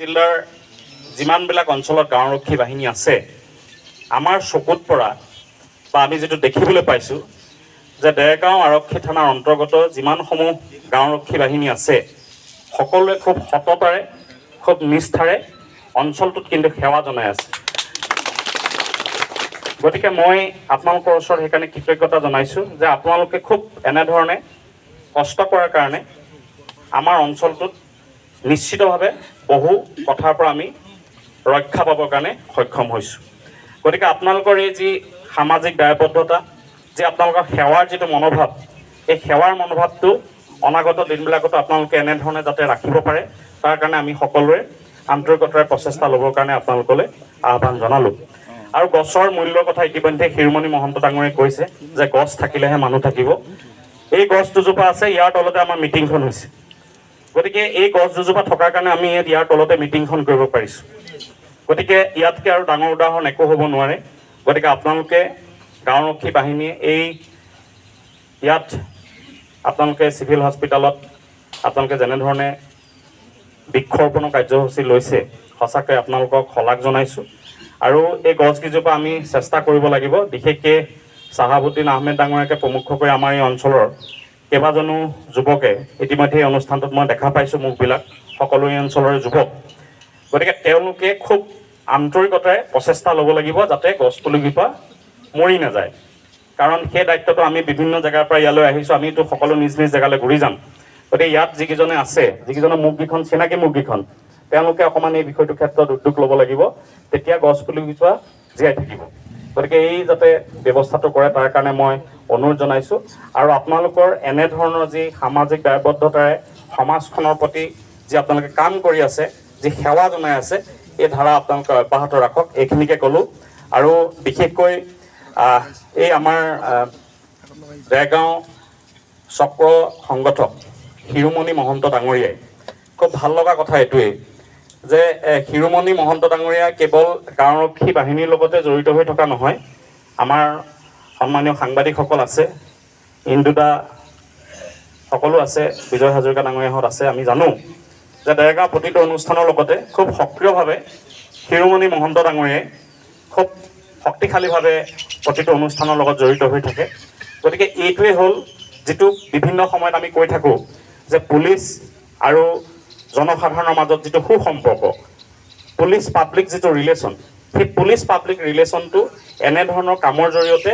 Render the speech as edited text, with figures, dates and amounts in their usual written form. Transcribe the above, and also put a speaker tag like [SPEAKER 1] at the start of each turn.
[SPEAKER 1] জিলাৰ যিমানবিলাক অঞ্চলত গাঁওৰক্ষী বাহিনী আছে আমাৰ চকুত পৰা বা আমি যেটো দেখিবলৈ পাইছো যে দেৰগাঁও আৰক্ষী থানাৰ অন্তৰ্গত যিমানসমূহ গাঁওৰক্ষী বাহিনী আছে সকলোৱে খুব সততাৰে খুব নিষ্ঠাৰে অঞ্চলটোত কিন্তু সেৱা জনাই আছে গতিকে মই আপোনালোকৰ ওচৰত সেইকাৰণে কৃতজ্ঞতা জনাইছো যে আপোনালোকে খুব এনেধৰণে কষ্ট কৰাৰ কাৰণে আমাৰ অঞ্চলটোত নিশ্চিতভাৱে বহু কথাৰ পৰা আমি ৰক্ষা পাবৰ কাৰণে সক্ষম হৈছো গতিকে আপোনালোকৰ এই যি সামাজিক দায়বদ্ধতা যে আপোনালোকৰ সেৱাৰ যেটো মনোভাৱ এই সেৱাৰ মনোভাৱটো অনাগত দিনবিলাকত আপোনালোকে এনেধৰণে যাতে ৰাখিব পাৰে তাৰ কাৰণে আমি সকলোৱে আন্তৰিকতাৰে প্ৰচেষ্টা ল'বৰ কাৰণে আপোনালোকলৈ আহ্বান জনালো আৰু গছৰ মূল্যৰ কথা ইতিমধ্যে শিৰোমণি মহন্ত ডাঙৰীয়ে কৈছে যে গছ থাকিলেহে মানুহ থাকিব এই গছ দুজোপা আছে ইয়াৰ তলতে আমাৰ মিটিংখন হৈছে গতিকে এই গছ দুজোপা থকাৰ কাৰণে আমি ইয়াৰ তলতে মিটিংখন কৰিব পাৰিছো গতিকে ইয়াতকে আৰু ডাঙৰ উদাহৰণ একো হ'ব নোৱাৰে গতিকে আপোনালোকে গাঁওৰক্ষী বাহিনীয়ে এই ইয়াত আপোনালোকে সিভিল হস্পিটালত আপোনালোকে যেনেধৰণে বৃক্ষৰোপণ কাৰ্যসূচী লৈছে সঁচাকৈ আপোনালোকক শলাগ জনাইছো আৰু এই গছকেইজোপা আমি চেষ্টা কৰিব লাগিব বিশেষকৈ চাহাবুদ্দিন আহমেদ ডাঙৰীয়াকে প্ৰমুখ কৰি আমাৰ এই অঞ্চলৰ কেইবাজনো যুৱকে ইতিমধ্যে এই অনুষ্ঠানটোত মই দেখা পাইছো মুখবিলাক সকলো এই অঞ্চলৰ যুৱক গতিকে তেওঁলোকে খুব আন্তৰিকতাৰে প্ৰচেষ্টা ল'ব লাগিব যাতে গছপুলিজোপা মৰি নাযায় কাৰণ সেই দায়িত্বটো আমি বিভিন্ন জেগাৰ পৰা ইয়ালৈ আহিছো আমিতো সকলো নিজ নিজ জেগালৈ ঘূৰি যাম গতিকে ইয়াত যিকেইজনে আছে যিকেইজনৰ মুখকেইখন চিনাকি মুখকেইখন তেওঁলোকে অকণমান এই বিষয়টোৰ ক্ষেত্ৰত উদ্যোগ ল'ব লাগিব তেতিয়া গছপুলিজোপা জীয়াই থাকিব গতিকে এই যাতে ব্যৱস্থাটো কৰে তাৰ কাৰণে মই অনুৰোধ জনাইছো আৰু আপোনালোকৰ এনেধৰণৰ যি সামাজিক দায়বদ্ধতাৰে সমাজখনৰ প্ৰতি যি আপোনালোকে কাম কৰি আছে যি সেৱা জনাই আছে এই ধাৰা আপোনালোকে অব্যাহত ৰাখক এইখিনিকে ক'লো আৰু বিশেষকৈ এই আমাৰ দেৰগাঁও চক্ৰ সংগঠক শিৰোমণি মহন্ত ডাঙৰীয়াই খুব ভাল লগা কথা এইটোৱেই যে শিৰোমণি মহন্ত ডাঙৰীয়া কেৱল গাঁওৰক্ষী বাহিনীৰ লগতে জড়িত হৈ থকা নহয় আমাৰ সন্মানীয় সাংবাদিকসকল আছে ইন্দুদা সকলো আছে বিজয় হাজৰিকা ডাঙৰীয়াহঁত আছে আমি জানো যে দেৰগাঁও প্ৰতিটো অনুষ্ঠানৰ লগতে খুব সক্ৰিয়ভাৱে শিৰোমণি মহন্ত ডাঙৰীয়াই খুব শক্তিশালীভাৱে প্ৰতিটো অনুষ্ঠানৰ লগত জড়িত হৈ থাকে গতিকে এইটোৱে হ'ল যেটো বিভিন্ন সময়ত আমি কৈ থাকোঁ যে পুলিচ আৰু জনসাধাৰণৰ মাজত যেটো সুসম্পৰ্ক পুলিচ পাব্লিক যেটো ৰিলেশ্যন সেই পুলিচ পাব্লিক ৰিলেশ্যনটো এনেধৰণৰ কামৰ জৰিয়তে